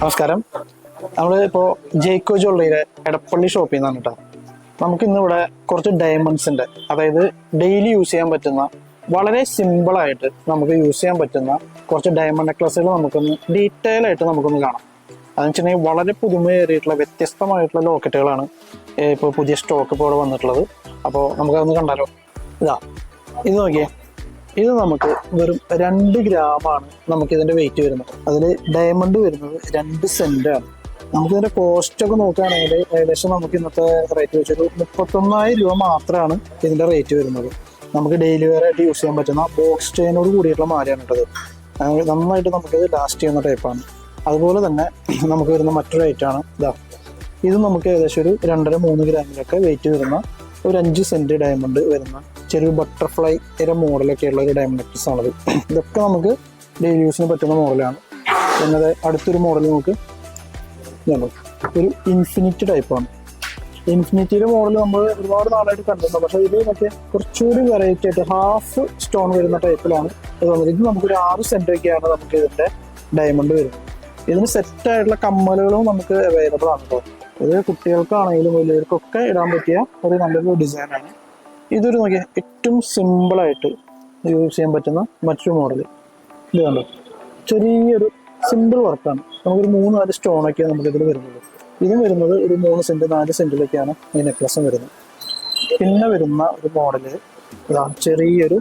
നമസ്കാരം. നമ്മൾ ഇപ്പോൾ ജെയ്ക്കോ ജ്വല്ലറിയുടെ എടപ്പള്ളി ഷോപ്പിൽ നിന്നാണ് കേട്ടോ. നമുക്ക് ഇന്നിവിടെ കുറച്ച് ഡയമണ്ട്സിന്റെ, അതായത് ഡെയിലി യൂസ് ചെയ്യാൻ പറ്റുന്ന, വളരെ സിമ്പിളായിട്ട് നമുക്ക് യൂസ് ചെയ്യാൻ പറ്റുന്ന കുറച്ച് ഡയമണ്ട് നെക്ലസുകൾ നമുക്കൊന്ന് ഡീറ്റെയിൽ ആയിട്ട് നമുക്കൊന്ന് കാണാം. അതെന്ന് വെച്ചിട്ടുണ്ടെങ്കിൽ വളരെ പുതുമയേറിയിട്ടുള്ള വ്യത്യസ്തമായിട്ടുള്ള ലോക്കറ്റുകളാണ് ഇപ്പോൾ പുതിയ സ്റ്റോക്ക് ഇപ്പോൾ ഇവിടെ വന്നിട്ടുള്ളത്. അപ്പോൾ നമുക്കതൊന്ന് കണ്ടാലോ. ഇത് നോക്കിയേ, ഇത് നമുക്ക് വെറും 2 ഗ്രാമാണ് നമുക്കിതിൻ്റെ വെയിറ്റ് വരുന്നത്. അതിൽ ഡയമണ്ട് വരുന്നത് 2 സെൻറ്റാണ്. നമുക്കിതിൻ്റെ കോസ്റ്റ് ഒക്കെ നോക്കുകയാണെങ്കിൽ ഏകദേശം നമുക്ക് ഇന്നത്തെ റേറ്റ് വെച്ചൊരു 31,000 രൂപ മാത്രമാണ് ഇതിൻ്റെ റേറ്റ് വരുന്നത്. നമുക്ക് ഡെയിലി വെയർ ആയിട്ട് യൂസ് ചെയ്യാൻ പറ്റുന്ന ബോക്സ് ചെയിനോട് കൂടിയിട്ടുള്ള മാലയാണ് കേട്ടത്. നന്നായിട്ട് നമുക്കിത് ലാസ്റ്റ് ചെയ്യുന്ന ടൈപ്പാണ്. അതുപോലെ തന്നെ നമുക്ക് വരുന്ന മറ്റൊരു ഐറ്റമാണ് ഇത് നമുക്ക് ഏകദേശം ഒരു 2.5-3 ഗ്രാമിലൊക്കെ വെയിറ്റ് വരുന്ന ഒരു 5 സെൻറ്റ് ഡയമണ്ട് വരുന്ന ചെറിയൊരു ബട്ടർഫ്ലൈ മോഡലൊക്കെ ഉള്ള ഒരു ഡയമണ്ട് നെക്ലസ് ആണത്. ഇതൊക്കെ നമുക്ക് ഡെയിലി യൂസിന് പറ്റുന്ന മോഡലാണ്. എന്നത് അടുത്തൊരു മോഡൽ നമുക്ക് ഒരു ഇൻഫിനിറ്റി ടൈപ്പാണ്. ഇൻഫിനിറ്റിയുടെ മോഡൽ നമ്മൾ ഒരുപാട് നാളായിട്ട് കണ്ടിട്ടുണ്ട്. പക്ഷേ ഇത് മറ്റേ കുറച്ചുകൂടി വെറൈറ്റി ആയിട്ട് ഹാഫ് സ്റ്റോൺ വരുന്ന ടൈപ്പിലാണ് ഇത് വന്നത്. ഇത് നമുക്കൊരു 6 സെൻറ്റൊക്കെയാണ് നമുക്ക് ഇതിൻ്റെ ഡയമണ്ട് വരുന്നത്. ഇതിന് സെറ്റായിട്ടുള്ള കമ്മലുകളും നമുക്ക് അവൈലബിൾ ആണ് കേട്ടോ. ഇത് കുട്ടികൾക്കാണെങ്കിലും വലിയവർക്കൊക്കെ ഇടാൻ പറ്റിയ ഒരു നല്ലൊരു ഡിസൈനാണ്. ഇതൊരു നോക്കിയാൽ ഏറ്റവും സിമ്പിളായിട്ട് യൂസ് ചെയ്യാൻ പറ്റുന്ന മറ്റൊരു മോഡൽ. ഇത് കണ്ടോ, ചെറിയൊരു സിമ്പിൾ വർക്കാണ്. നമുക്കൊരു 3-4 സ്റ്റോണൊക്കെയാണ് നമുക്കിതിൽ വരുന്നത്. ഇതും വരുന്നത് ഒരു 3 സെൻറ്റ് 4 സെൻറ്റിലൊക്കെയാണ് ഈ നെക്ലസും വരുന്നത്. പിന്നെ വരുന്ന ഒരു മോഡല് ചെറിയൊരു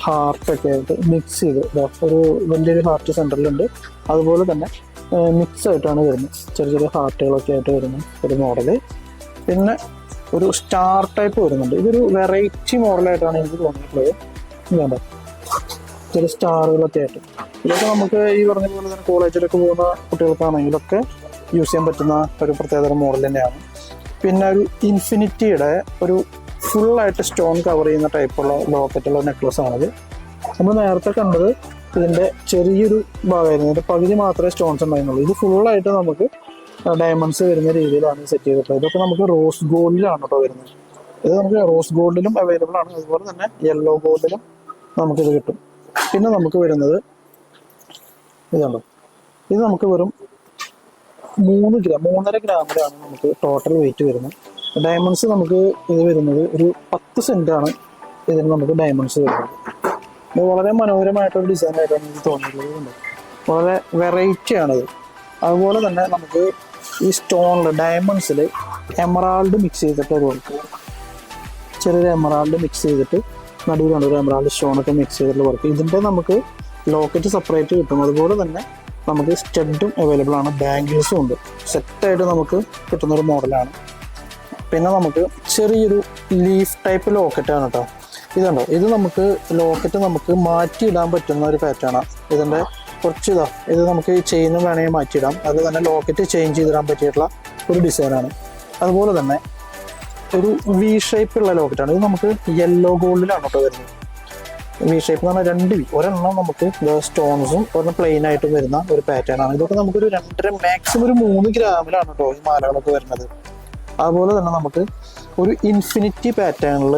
ഹാർട്ടൊക്കെ ആയിട്ട് മിക്സ് ചെയ്ത് ഒരു വലിയൊരു ഹാർട്ട് സെൻറ്ററിലുണ്ട്. അതുപോലെ തന്നെ മിക്സ് ആയിട്ടാണ് വരുന്നത്. ചെറിയ ചെറിയ ഹാർട്ടുകളൊക്കെ ആയിട്ട് വരുന്ന ഒരു മോഡല്. പിന്നെ ഒരു സ്റ്റാർ ടൈപ്പ് വരുന്നുണ്ട്. ഇതൊരു വെറൈറ്റി മോഡലായിട്ടാണ് എനിക്ക് തോന്നിയിട്ടുള്ളത്. ഇതുണ്ട്, ചെറിയ സ്റ്റാറുകളൊക്കെ ആയിട്ട്. ഇതൊക്കെ നമുക്ക് ഈ പറഞ്ഞ പോലെ തന്നെ കോളേജിലൊക്കെ പോകുന്ന കുട്ടികൾക്കാണെങ്കിലൊക്കെ യൂസ് ചെയ്യാൻ പറ്റുന്ന ഒരു പ്രത്യേകതര മോഡൽ തന്നെയാണ്. പിന്നെ ഒരു ഇൻഫിനിറ്റിയുടെ ഒരു ഫുള്ളായിട്ട് സ്റ്റോൺ കവർ ചെയ്യുന്ന ടൈപ്പുള്ള ലോക്കറ്റുള്ള നെക്ലസ് ആണത്. നമ്മൾ നേരത്തെ കണ്ടത് ഇതിൻ്റെ ചെറിയൊരു ഭാഗമായിരുന്നു. ഇതിൻ്റെ പകുതി മാത്രമേ സ്റ്റോൺസ് ഉണ്ടായിരുന്നുള്ളൂ. ഇത് ഫുള്ളായിട്ട് നമുക്ക് ഡയമണ്ട്സ് വരുന്ന രീതിയിലാണ് സെറ്റ് ചെയ്തിട്ടുള്ളത്. ഇതൊക്കെ നമുക്ക് റോസ് ഗോൾഡിലാണ് കേട്ടോ വരുന്നത്. ഇത് നമുക്ക് റോസ് ഗോൾഡിലും അവൈലബിൾ ആണ്. അതുപോലെ തന്നെ യെല്ലോ ഗോൾഡിലും നമുക്കിത് കിട്ടും. പിന്നെ നമുക്ക് വരുന്നത് ഇതുണ്ടോ, ഇത് നമുക്ക് വെറും 3.5 ഗ്രാമിലാണ് നമുക്ക് ടോട്ടൽ വെയിറ്റ് വരുന്നത്. ഡയമണ്ട്സ് നമുക്ക് ഇത് വരുന്നത് ഒരു 10 സെൻറ്റാണ് ഇതിന് നമുക്ക് ഡയമണ്ട്സ് വരുന്നത്. ഇത് വളരെ മനോഹരമായിട്ടൊരു ഡിസൈനായിട്ടാണ് എനിക്ക് തോന്നിയിട്ടുള്ളത്. വളരെ വെറൈറ്റി ആണിത്. അതുപോലെ തന്നെ നമുക്ക് ഈ സ്റ്റോണിൽ ഡയമണ്ട്സിൽ എമറാൾഡ് മിക്സ് ചെയ്തിട്ട് ഒരു വർക്ക്, ചെറിയൊരു എമറാൾഡ് മിക്സ് ചെയ്തിട്ട് നടുവിലാണ് ഒരു എമറാൾഡ് സ്റ്റോണൊക്കെ മിക്സ് ചെയ്തിട്ടുള്ള വർക്ക്. ഇതിൻ്റെ നമുക്ക് ലോക്കറ്റ് സെപ്പറേറ്റ് കിട്ടും. അതുപോലെ തന്നെ നമുക്ക് സ്റ്റഡും അവൈലബിൾ ആണ്, ബാംഗിൾസും ഉണ്ട്. സെറ്റായിട്ട് നമുക്ക് കിട്ടുന്നൊരു മോഡലാണ്. പിന്നെ നമുക്ക് ചെറിയൊരു ലീഫ് ടൈപ്പ് ലോക്കറ്റാണ് കേട്ടോ. ഇതുണ്ടോ, ഇത് നമുക്ക് ലോക്കറ്റ് നമുക്ക് മാറ്റിയിടാൻ പറ്റുന്ന ഒരു പാറ്റേണാണ്. ഇതിൻ്റെ കുറച്ച് ഇത് നമുക്ക് ചെയിനും വേണമെങ്കിൽ മാറ്റിയിടാം. അതുപോലെ തന്നെ ലോക്കറ്റ് ചേഞ്ച് ചെയ്തിടാൻ പറ്റിയിട്ടുള്ള ഒരു ഡിസൈനാണ്. അതുപോലെ തന്നെ ഒരു വി ഷേപ്പുള്ള ലോക്കറ്റാണ്. ഇത് നമുക്ക് യെല്ലോ ഗോൾഡിലാണ് കേട്ടോ വരുന്നത്. വി ഷേപ്പ് എന്ന് പറഞ്ഞാൽ 2 വി, ഒരെണ്ണം നമുക്ക് സ്റ്റോൺസും ഒരെണ്ണം പ്ലെയിൻ ആയിട്ടും വരുന്ന ഒരു പാറ്റേൺ ആണ്. ഇതൊക്കെ നമുക്കൊരു 2.5 മാക്സിമം ഒരു 3 ഗ്രാമിലാണ് കേട്ടോ ഈ മാലകളൊക്കെ വരുന്നത്. അതുപോലെ തന്നെ നമുക്ക് ഒരു ഇൻഫിനിറ്റി പാറ്റേണിൽ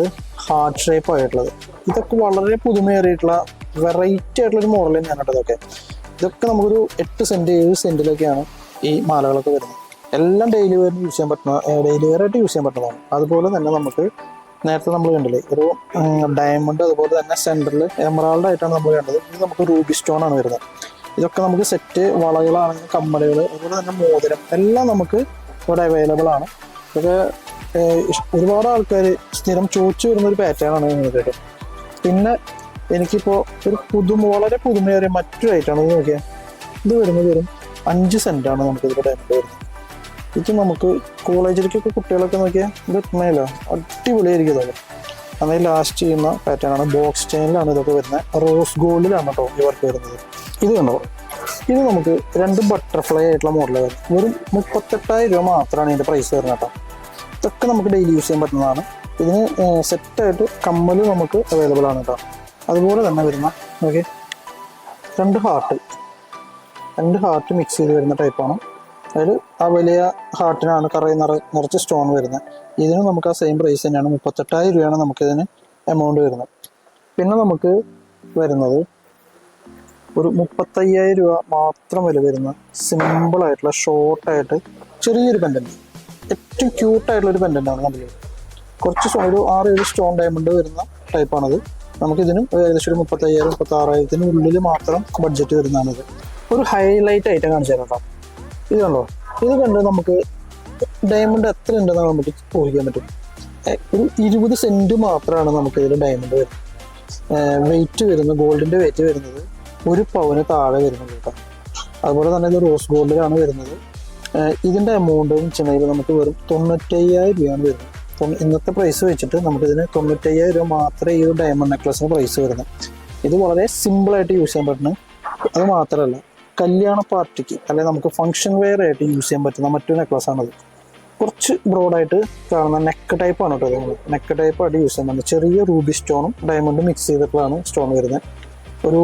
ഹാർട്ട് ഷേപ്പ് ആയിട്ടുള്ളത്, ഇതൊക്കെ വളരെ പുതുമയേറിയിട്ടുള്ള വെറൈറ്റി ആയിട്ടുള്ളൊരു മോഡൽ തന്നെയാണ് കേട്ടോ. ഇതൊക്കെ നമുക്കൊരു 8 സെൻറ്റ് 7 സെൻറ്റിലൊക്കെയാണ് ഈ മാലകളൊക്കെ വരുന്നത്. എല്ലാം ഡെയിലി വെയറിന് യൂസ് ചെയ്യാൻ പറ്റുന്ന, ഡെയിലി വെയർ ആയിട്ട് യൂസ് ചെയ്യാൻ പറ്റുന്നതാണ്. അതുപോലെ തന്നെ നമുക്ക് നേരത്തെ നമ്മൾ കണ്ടില്ലേ ഒരു ഡയമണ്ട്, അതുപോലെ തന്നെ സെൻറ്ററിൽ എമറാൾഡ് ആയിട്ടാണ് നമ്മൾ കണ്ടത്. ഇത് നമുക്ക് റൂബി സ്റ്റോൺ ആണ് വരുന്നത്. ഇതൊക്കെ നമുക്ക് സെറ്റ് വളകളാണെങ്കിൽ കമ്മലുകൾ, അതുപോലെ തന്നെ മോതിരം എല്ലാം നമുക്ക് ഇവിടെ അവൈലബിൾ ആണ്. ഇതൊക്കെ ഒരുപാട് ആൾക്കാർ സ്ഥിരം ചോദിച്ചു വരുന്നൊരു പാറ്റേൺ ആണ് നിങ്ങൾക്ക്. പിന്നെ എനിക്കിപ്പോൾ ഒരു വളരെ പുതുമയേറിയ മറ്റൊരു ഐറ്റമാണ്. ഇത് നോക്കിയാൽ ഇത് വരുന്നത് വെറും 5 സെൻറ്റാണ് നമുക്കിതിൻ്റെ ഡയമണ്ട് വരുന്നത്. ഇത് നമുക്ക് കോളേജിലേക്കൊക്കെ കുട്ടികളൊക്കെ നോക്കിയാൽ ഇത് എത്തണമല്ലോ, അടിപൊളിയായിരിക്കും. ഇതൊക്കെ നന്നായി ലാസ്റ്റ് ചെയ്യുന്ന പാറ്റേൺ ആണ്. ബോക്സ് ചെയിനിലാണ് ഇതൊക്കെ വരുന്നത്. റോസ് ഗോൾഡിലാണ് കേട്ടോ ഈ വർക്ക് വരുന്നത്. ഇത് കണ്ടോ, ഇത് നമുക്ക് 2 ബട്ടർഫ്ലൈ ആയിട്ടുള്ള മോഡലാണ് വരുന്നത്. വെറും 38,000 രൂപ മാത്രമാണ് ഇതിൻ്റെ പ്രൈസ് വരുന്നത് കേട്ടോ. ഇതൊക്കെ നമുക്ക് ഡെയിലി യൂസ് ചെയ്യാൻ പറ്റുന്നതാണ്. ഇതിന് സെറ്റായിട്ട് കമ്മല് നമുക്ക് അവൈലബിൾ ആണ് കേട്ടോ. അതുപോലെ തന്നെ വരുന്ന ഓക്കെ 2 ഹാർട്ട് മിക്സ് ചെയ്ത് വരുന്ന ടൈപ്പാണ്. അതിൽ ആ വലിയ ഹാർട്ടിനാണ് നിറച്ച് സ്റ്റോൺ വരുന്നത്. ഇതിന് നമുക്ക് ആ സെയിം പ്രൈസ് തന്നെയാണ്, 38,000 രൂപയാണ് നമുക്കിതിന് എമൗണ്ട് വരുന്നത്. പിന്നെ നമുക്ക് വരുന്നത് ഒരു 35,000 രൂപ മാത്രം വില വരുന്ന സിമ്പിളായിട്ടുള്ള ഷോർട്ടായിട്ട് ചെറിയൊരു പെൻഡൻറ്റ്, ഏറ്റവും ക്യൂട്ടായിട്ടുള്ളൊരു പെൻഡൻ്റാണ് കണ്ടില്ലേ. കുറച്ച് ഒരു 6-7 സ്റ്റോൺ ഡയമണ്ട് വരുന്ന ടൈപ്പാണത്. നമുക്കിതിനും ഏകദേശം ഒരു 35,000-36,000 ഉള്ളിൽ മാത്രം ബഡ്ജറ്റ് വരുന്നതാണിത്. ഒരു ഹൈലൈറ്റ് ആയിട്ട് കാണിച്ചു തരാം കേട്ടോ. ഇത് കണ്ടോ, ഇത് കണ്ട് നമുക്ക് ഡയമണ്ട് എത്ര ഉണ്ടെന്ന് നമുക്ക് ഊഹിക്കാൻ പറ്റും. ഒരു 20 സെൻറ്റ് മാത്രമാണ് നമുക്കിതിൽ ഡയമണ്ട് വരുന്നത്. വെയിറ്റ് വരുന്നത്, ഗോൾഡിൻ്റെ വെയിറ്റ് വരുന്നത് 1 പവന് താഴെ വരുന്നത് കേട്ടോ. അതുപോലെ തന്നെ ഇത് റോസ് ഗോൾഡിലാണ് വരുന്നത്. ഇതിൻ്റെ എമൗണ്ട് എന്ന് വെച്ചിട്ടുണ്ടെങ്കിൽ നമുക്ക് വെറും 95,000 രൂപയാണ് വരുന്നത്. ഇന്നത്തെ പ്രൈസ് വെച്ചിട്ട് നമുക്കിതിന് 95,000 രൂപ മാത്രമേ ഈ ഒരു ഡയമണ്ട് നെക്ലസിന് പ്രൈസ് വരുന്നത്. ഇത് വളരെ സിമ്പിളായിട്ട് യൂസ് ചെയ്യാൻ പറ്റുന്ന, അത് മാത്രമല്ല കല്യാണ പാർട്ടിക്ക് അല്ലെങ്കിൽ നമുക്ക് ഫംഗ്ഷൻ വെയർ ആയിട്ട് യൂസ് ചെയ്യാൻ പറ്റുന്ന മറ്റൊരു നെക്ലസാണത്. കുറച്ച് ബ്രോഡായിട്ട് കാണുന്ന നെക്ക് ടൈപ്പാണ് കേട്ടോ. നിങ്ങൾ നെക്ക് ടൈപ്പായിട്ട് യൂസ് ചെയ്യാൻ പറ്റുന്നത്. ചെറിയ റൂബി സ്റ്റോണും ഡയമണ്ടും മിക്സ് ചെയ്തിട്ടുള്ളതാണ് സ്റ്റോൺ വരുന്നത്. ഒരു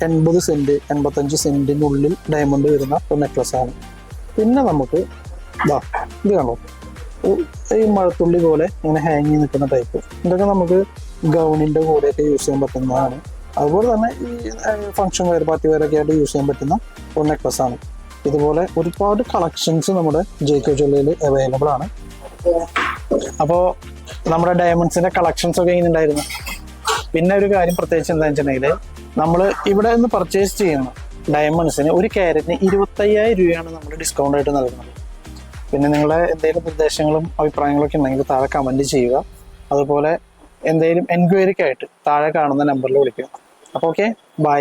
80 സെൻറ്റ് 85 സെൻറ്റിനുള്ളിൽ ഡയമണ്ട് വരുന്ന ഒരു നെക്ലസ്സാണ്. പിന്നെ നമുക്ക് ഇത് കാണോ, ഈ മഴത്തുള്ളി പോലെ ഇങ്ങനെ ഹാങ് ചെയ്ത് നിൽക്കുന്ന ടൈപ്പ്. ഇതൊക്കെ നമുക്ക് ഗൗണിൻ്റെ കൂടെയൊക്കെ യൂസ് ചെയ്യാൻ പറ്റുന്നതാണ്. അതുപോലെ തന്നെ ഈ ഫംഗ്ഷൻ വെയർ, പാർട്ടി വെയർ ഒക്കെ ആയിട്ട് യൂസ് ചെയ്യാൻ പറ്റുന്ന ഒരു നെക്ലസ്സാണ്. ഇതുപോലെ ഒരുപാട് കളക്ഷൻസ് നമ്മുടെ ജെയ്ക്കോ ജ്വല്ലറിയിൽ അവൈലബിൾ ആണ്. അപ്പോൾ നമ്മുടെ ഡയമണ്ട്സിൻ്റെ കളക്ഷൻസ് ഒക്കെ ഇങ്ങനെ ഉണ്ടായിരുന്നു. പിന്നെ ഒരു കാര്യം പ്രത്യേകിച്ച് എന്താണെന്ന് വെച്ചിട്ടുണ്ടെങ്കിൽ, നമ്മൾ ഇവിടെ നിന്ന് പർച്ചേസ് ചെയ്യുന്ന ഡയമണ്ട്സിന് ഒരു ക്യാരറ്റിന് 25,000 രൂപയാണ് നമ്മൾ ഡിസ്കൗണ്ട് ആയിട്ട് നൽകുന്നത്. പിന്നെ നിങ്ങളുടെ എന്തെങ്കിലും നിർദ്ദേശങ്ങളും അഭിപ്രായങ്ങളൊക്കെ ഉണ്ടെങ്കിൽ താഴെ കമൻറ്റ് ചെയ്യുക. അതുപോലെ എന്തെങ്കിലും എൻക്വയറിക്കായിട്ട് താഴെ കാണുന്ന നമ്പറിൽ വിളിക്കുക. അപ്പോൾ ഓക്കെ, ബൈ.